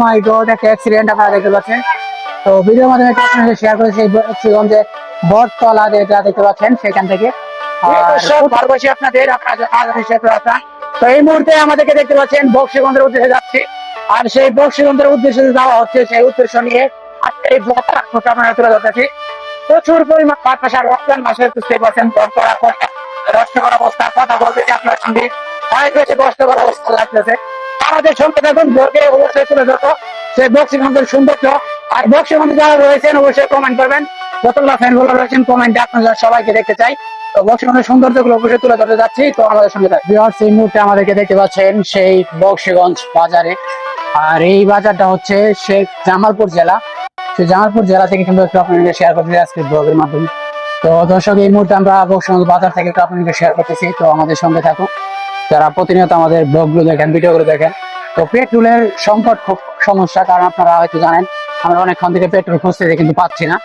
মাই god, একটা accident আপনারা দেখতে পাচ্ছেন। তো ভিডিওর মাধ্যমে আপনাদের শেয়ার করেছি বক্সিগঞ্জে বটতলা যেটা দেখতে পাচ্ছেন সেখান থেকে। আর ভারতবর্ষী আপনাদের তো এই মুহূর্তে আমাদেরকে দেখতে পাচ্ছেন বক্সিগঞ্জের উদ্দেশ্যে যাচ্ছি। আর সেই বক্সিগঞ্জের উদ্দেশ্যে যাওয়া হচ্ছে, সেই উদ্দেশ্য নিয়ে আজকে এই ব্লগটা আপনারা তুলে ধরতেছি। প্রচুর পরিমাণ বাতাস, আর রমজান মাসে বুঝতে পারছেন কষ্টকর অবস্থা। কথা বলতে আপনার সঙ্গে অনেক বেশি কষ্টকর অবস্থা লাগতেছে। আমাদের সঙ্গে দেখুন ব্লগে অবশ্যই তুলে ধরবো সেই বক্সিগঞ্জের সৌন্দর্য। আর বক্সিগঞ্জে যারা রয়েছেন অবশ্যই কমেন্ট করবেন, যতগুলো ফ্যানগুলো রয়েছেন কমেন্টে আপনারা সবাইকে দেখতে চাই। তো বক্সিগঞ্জের সৌন্দর্য গুলো অবশ্যই তুলে ধরতে যাচ্ছি। তো আমাদের সঙ্গে এই মুহূর্তে আমাদেরকে দেখতে পাচ্ছেন সেই বক্সিগঞ্জ বাজারে। আর এই বাজারটা হচ্ছে শেখ জামালপুর জেলা। সেই জামালপুর জেলা থেকে কিন্তু একটু আপনাদেরকে শেয়ার করতে আজকে ব্লগের মাধ্যমে। তো দর্শক, এই মুহূর্তে আমরা বক্সিগঞ্জ বাজার থেকে একটু আপনাদেরকে শেয়ার করতেছি। তো আমাদের সঙ্গে থাকুন, যারা প্রতিনিয়ত আমাদের ব্লগগুলো দেখেন, ভিডিওগুলো দেখেন। তো পেট্রোলের সংকট খুব সমস্যা, কারণ আপনারা হয়তো জানেন আমরা অনেকক্ষণ থেকে পেট্রোল খুঁজতেছি কিন্তু পাচ্ছি না।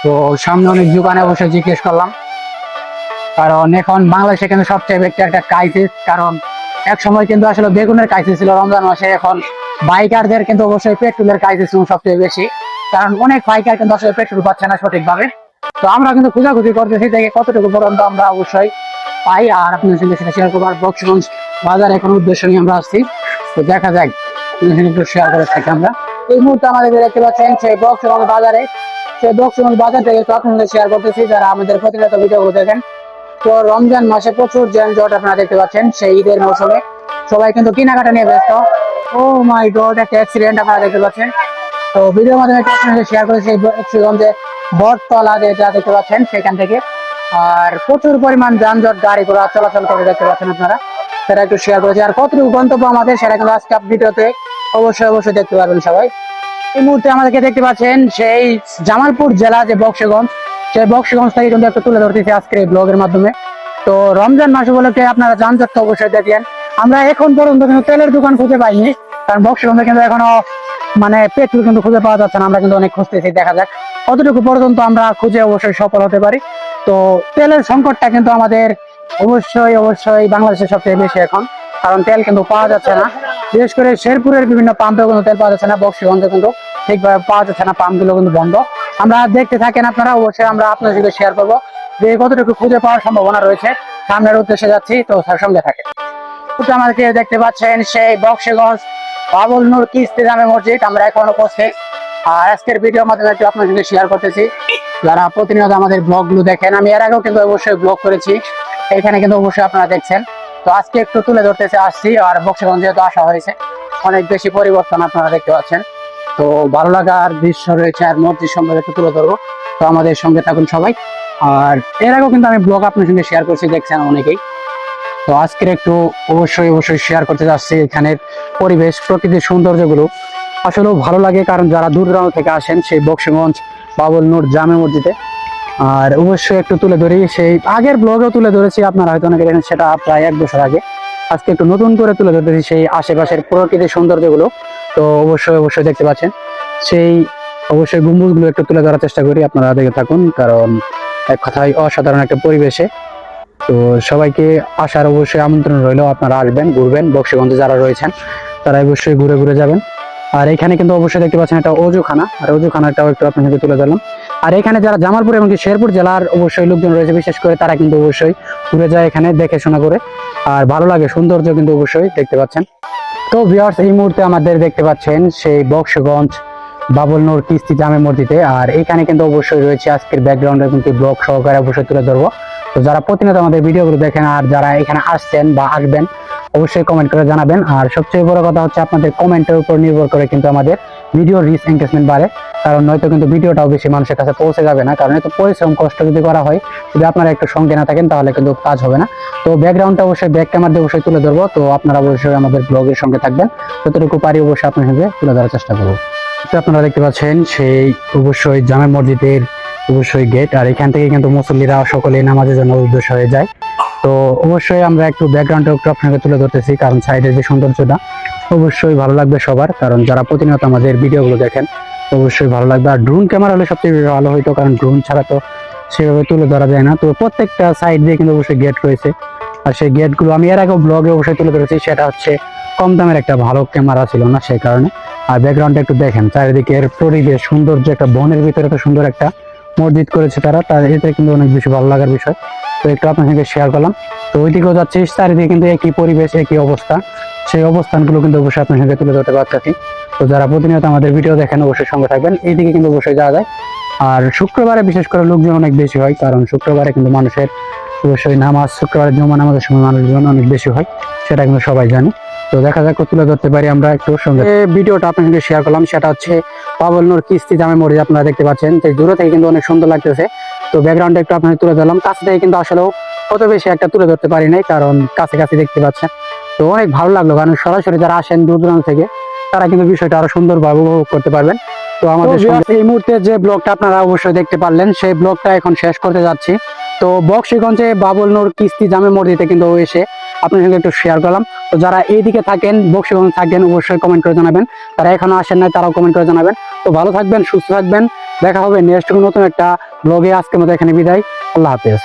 তো সামনে অনেক দোকানে অবশ্যই জিজ্ঞেস করলাম, কারণ এখন বাংলাদেশে কিন্তু সবচেয়ে বেশি একটা ক্রাইসিস। কারণ এক সময় কিন্তু আসলে বেগুনের ক্রাইসিস ছিল রমজান মাসে, এখন বাইকারদের কিন্তু অবশ্যই পেট্রোলের ক্রাইসিস সবচেয়ে বেশি। কারণ অনেক বাইকার কিন্তু আসলে পেট্রোল পাচ্ছে না সঠিকভাবে। তো আমরা কিন্তু খোঁজাখুঁজি করতেছি যে কতটুকু পর্যন্ত আমরা অবশ্যই পাই, আর আপনাদের সঙ্গে সেটা শেয়ার করবো। আর বক্সিগঞ্জ বাজার এখন উদ্দেশ্য নিয়ে আমরা আসছি, তো দেখা যাক একটু শেয়ার করে থাকি আমরা। এই মুহূর্তে আমাদের দেখতে পাচ্ছেন সেই বক্সিগঞ্জ বাজারে, সেই বক্সিগঞ্জ বাজার থেকে তো আপনাদের শেয়ার করতেছি যারা আমাদের প্রতিনিয়ত ভিডিওগুলো দেখেন। তো রমজান মাসে প্রচুর যানজট আপনারা দেখতে পাচ্ছেন, সেই ঈদের মৌসুমে সবাই কিন্তু কেনাকাটা নিয়ে ব্যস্ত। ও মাই গড, একটা অ্যাক্সিডেন্ট আপনারা দেখতে পাচ্ছেন। তো ভিডিওর মাধ্যমে আপনাদের শেয়ার করেছি বক্সিগঞ্জে বটতলা যেটা দেখতে পাচ্ছেন সেখান থেকে। আর প্রচুর পরিমাণ যানজট, গাড়ি ঘোড়া চলাচল করে দেখতে পাচ্ছেন আপনারা, সেটা একটু শেয়ার করেছি। আর কতটুকু গন্তব্য আমাদের সেটা কিন্তু আজকে ভিডিওতে অবশ্যই দেখতে পারবেন সবাই। এই মুহূর্তে আমাদেরকে দেখতে পাচ্ছেন সেই জামালপুর জেলা যে বক্সিগঞ্জ, সেই বক্সিগঞ্জ থেকে কিন্তু একটু তুলে ধরতেছি আজকের এই ব্লগের মাধ্যমে। তো রমজান মাস উপলক্ষে আপনারা যানজট তো অবশ্যই দেখেন। আমরা এখন পর্যন্ত কিন্তু তেলের দোকান খুঁজে পাইনি, কারণ বক্সিগঞ্জে কিন্তু এখনো মানে পেট্রোল কিন্তু খুঁজে পাওয়া যাচ্ছে না। আমরা কিন্তু অনেক খুঁজতেছি, দেখা যাক কতটুকু পর্যন্ত আমরা খুঁজে অবশ্যই সফল হতে পারি। তো তেলের সংকটটা কিন্তু আমাদের অবশ্যই বাংলাদেশের সবচেয়ে বেশি এখন, কারণ তেল কিন্তু পাওয়া যাচ্ছে না। বিশেষ করে শেরপুরের বিভিন্ন পাম্পে কিন্তু তেল পাওয়া যাচ্ছে না, বক্সিগঞ্জে কিন্তু ঠিকভাবে পাওয়া যাচ্ছে না, পাম্পগুলো কিন্তু বন্ধ। আমরা দেখতে থাকেন আপনারা, অবশ্যই আমরা আপনাদের সাথে শেয়ার করবো যে কতটুকু খুঁজে পাওয়ার সম্ভাবনা রয়েছে। সামনের উদ্দেশ্যে যাচ্ছি, তো তার সঙ্গে থাকে। আমাদেরকে দেখতে পাচ্ছেন সেই বক্সিগঞ্জ বাবুল নূর কিস্তি জামে মসজিদ, আমরা এখন উপস্থিত। আর আজকের ভিডিওর মাধ্যমে একটু আপনার সঙ্গে শেয়ার করতেছি যারা প্রতিনিয়ত আমাদের ব্লগগুলো দেখেন। আমি এর আগেও কিন্তু অবশ্যই ব্লগ করেছি, এখানে কিন্তু অবশ্যই আপনারা দেখছেন। তো আজকে একটু তুলে ধরতেছে আসছি। আর বক্সিগঞ্জ যেহেতু আসা হয়েছে, অনেক বেশি পরিবর্তন আপনারা দেখতে পাচ্ছেন। তো ভালো লাগার দৃশ্য রয়েছে, আর মসজিদ সম্পর্কে একটু তুলে ধরবো। তো আমাদের সঙ্গে থাকুন সবাই। আর এর আগেও কিন্তু আমি ব্লগ আপনার সঙ্গে শেয়ার করছি, দেখছেন অনেকেই। তো আজকের একটু অবশ্যই শেয়ার করতে যাচ্ছি এখানের পরিবেশ, প্রকৃতির সৌন্দর্যগুলো আসলেও ভালো লাগে, কারণ যারা দূর দূরান্ত থেকে আসেন সেই বক্সিগঞ্জ বাবুল নূর জামে মসজিদে। আর অবশ্যই একটু তুলে ধরি, সেই আগের ব্লগেও তুলে ধরেছি, আপনারা হয়তো অনেকে দেখেন, সেটা প্রায় 1 বছর আগে। আজকে একটু নতুন করে তুলে ধরতেছি সেই আশেপাশের প্রকৃতির সৌন্দর্যগুলো। তো অবশ্যই দেখতে পাচ্ছেন সেই গম্বুজগুলো একটু তুলে ধরার চেষ্টা করি, আপনারা দেখে থাকুন। কারণ এক কথায় অসাধারণ একটা পরিবেশে। তো সবাইকে আসার অবশ্যই আমন্ত্রণ রইল, আপনারা আসবেন, ঘুরবেন। বক্সিগঞ্জে যারা রয়েছেন তারা অবশ্যই ঘুরে যাবেন। আর এখানে কিন্তু অবশ্যই দেখতে পাচ্ছেন একটা অজুখানা, আর অজুখানাটাও একটু আপনাকে তুলে ধরলাম। আর এখানে যারা জামালপুর এবং শেরপুর জেলার অবশ্যই লোকজন রয়েছে বিশেষ করে, তারা কিন্তু অবশ্যই ঘুরে যায় এখানে দেখে শোনা করে। আর ভালো লাগে, সৌন্দর্য কিন্তু অবশ্যই দেখতে পাচ্ছেন। তো ভিউয়ার্স, এই মুহূর্তে আমাদের দেখতে পাচ্ছেন সেই বক্সিগঞ্জ বাবুল নূর কিস্তি জামে মসজিদে। আর এখানে কিন্তু অবশ্যই রয়েছে আজকের ব্যাকগ্রাউন্ডে কিন্তু ব্লগ সহকারে অবশ্যই তুলে ধরবো। তো যারা প্রতিনিয়ত আমাদের ভিডিওগুলো দেখেন আর যারা এখানে আসছেন বা আসবেন, অবশ্যই কমেন্ট করে জানাবেন। আর সবচেয়ে বড় কথা হচ্ছে আপনাদের কমেন্টের উপর নির্ভর করে কিন্তু আমাদের ভিডিও রিচ এঙ্গেজমেন্ট বাড়ে, কারণ নয়তো কিন্তু ভিডিওটাও বেশি মানুষের কাছে পৌঁছে যাবে না। কারণ এত পরিশ্রম কষ্ট যদি করা হয়, যদি আপনারা একটু সঙ্গে না থাকেন তাহলে কিন্তু কাজ হবে না। তো ব্যাকগ্রাউন্ডটা অবশ্যই ব্যাক ক্যামেরা দিয়ে অবশ্যই তুলে ধরবো। তো আপনারা অবশ্যই আমাদের ব্লগের সঙ্গে থাকবেন, যতটুকু পারি অবশ্যই আপনার সঙ্গে তুলে ধরার চেষ্টা করবো। তো আপনারা দেখতে পাচ্ছেন সেই অবশ্যই জামে মসজিদের অবশ্যই গেট। আর এখান থেকে কিন্তু মুসল্লিরা সকলে নামাজের জন্য উদ্দেশ্য হয়ে যায়। তো অবশ্যই আমরা একটু ব্যাকগ্রাউন্ডটা একটু আপনাকে তুলে ধরতেছি, কারণ সাইডের যে সৌন্দর্যটা অবশ্যই ভালো লাগবে সবার, কারণ যারা প্রতিনিয়ত আমাদের ভিডিওগুলো দেখেন অবশ্যই ভালো লাগবে। আর ড্রোন ক্যামেরা হলে সবচেয়ে ভালো হইতো, কারণ ড্রোন ছাড়া তো সেভাবে তুলে ধরা যায় না। তো প্রত্যেকটা সাইড দিয়ে কিন্তু অবশ্যই গেট রয়েছে, আর সেই গেটগুলো আমি এর আগে ব্লগে অবশ্যই তুলে ধরেছি। সেটা হচ্ছে কম দামের একটা ভালো ক্যামেরা ছিল না, সেই কারণে। আর ব্যাকগ্রাউন্ডটা একটু দেখেন, চারিদিকের পরিবেশ সুন্দর, যে একটা বনের ভিতরে এত সুন্দর একটা মসজিদ করেছে তারা, তার এটা কিন্তু অনেক বেশি ভালো লাগার বিষয়। তো একটু আপনার সঙ্গে শেয়ার করলাম। তো ওইদিকেও যাচ্ছি, চারিদিকে কিন্তু একই পরিবেশ, একই অবস্থা, সেই অবস্থানগুলো কিন্তু অবশ্যই আপনার সঙ্গে তুলে ধরতে পারতেছি। তো যারা প্রতিনিয়ত আমাদের ভিডিও দেখেন অবশ্যই সঙ্গে থাকবেন, এইদিকে কিন্তু অবশ্যই যাওয়া যায়। আর শুক্রবারে বিশেষ করে লোকজন অনেক বেশি হয়, কারণ শুক্রবারে কিন্তু মানুষের অবশ্যই নামাজ, শুক্রবারের জমা নামাজের সময় মানুষজন অনেক বেশি হয়, সেটা কিন্তু সবাই জানে। তো দেখা যাক তুলে ধরতে পারি আমরা একটু সঙ্গে। ভিডিওটা আপনার সঙ্গে শেয়ার করলাম, সেটা হচ্ছে বাবুল নূর কিস্তি জামে মসজিদ, আপনারা দেখতে পাচ্ছেন। তো দূরে থেকে কিন্তু অনেক সুন্দর লাগতেছে। তো ব্যাকগ্রাউন্ডটা একটু আপনাকে তুলে ধরলাম, কাছ থেকে কিন্তু আসলেও অত বেশি একটা তুলে ধরতে পারি নাই, কারণ কাছে কাছে দেখতে পাচ্ছেন। তো অনেক ভালো লাগলো, কারণ সরাসরি যারা আসেন দূর দূরান্ত থেকে তারা কিন্তু বিষয়টা আরো সুন্দরভাবে উপভোগ করতে পারবেন। তো আমাদের এই মুহূর্তে যে ব্লগটা আপনারা অবশ্যই দেখতে পারলেন, সেই ব্লগটা এখন শেষ করতে যাচ্ছি। তো বক্সিগঞ্জে বাবুল নূর কিস্তি জামে মসজিদে কিন্তু এসে আপনার সঙ্গে একটু শেয়ার করলাম। তো যারা এইদিকে থাকেন, বক্সিগঞ্জ থাকেন, অবশ্যই কমেন্ট করে জানাবেন। তারা এখনো আসেন নাই, তারাও কমেন্ট করে জানাবেন। তো ভালো থাকবেন, সুস্থ থাকবেন, দেখা হবে নেক্সট নতুন একটা ব্লগে। আজকের মতো এখানে বিদায়, আল্লাহ হাফেজ।